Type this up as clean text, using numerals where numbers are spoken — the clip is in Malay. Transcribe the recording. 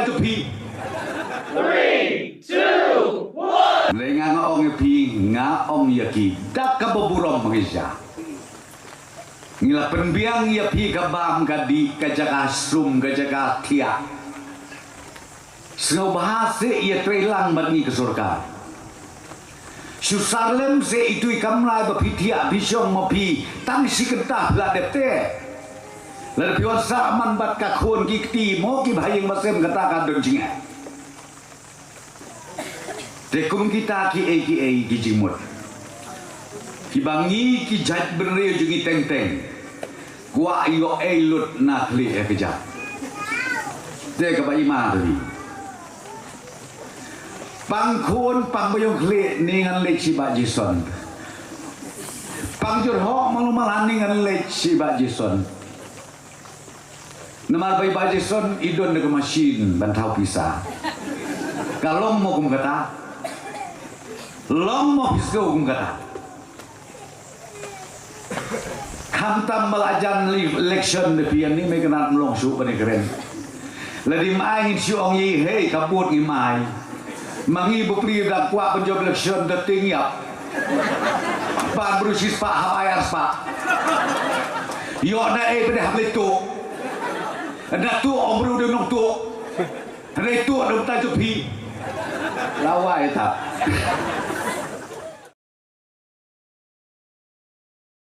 ta chụp phi. 3, 2, 1. Lấy ngã ông như phi ngã ông như kỳ đã cấp bộ burom mengisah. Ngila penbiang ya phi kabam kadi kajaka sum kajaka tia. Sengau bahasa ia terelang bagi ke surga. Susalem se itu ikam lai bapitia bisyong mapi tang si kentah la depte. Lalu piwan saman bat kakun kikti mo ki bhayeng masem katakan donjinga. Tekum kita ki jimut. Ki bangi ki jat benre jungi teng teng. Gua iyo elut nakli kejap. Te ka ba ima tadi. Pangkun pangbayong kli ningan lek si Pak Jison. Pangjur ho malumalan ningan lek si Pak Jison. Namar bay Pak Jison idon dengan mesin bantau pisah. Kalau mau kum kata, long mau pisah kum kata. Kamtam belajar election de pian ni mereka nak melong su pada keren. Ladi main si ong yi hei kabut ni mai. Mangi bukli dak kuat penjawab election de tingiap. Pan berusis pak hawayar pak. Yo na pada habis tu. Ada tu om bru de nok tu. Ada tu dong ta jupi. Lawai tak.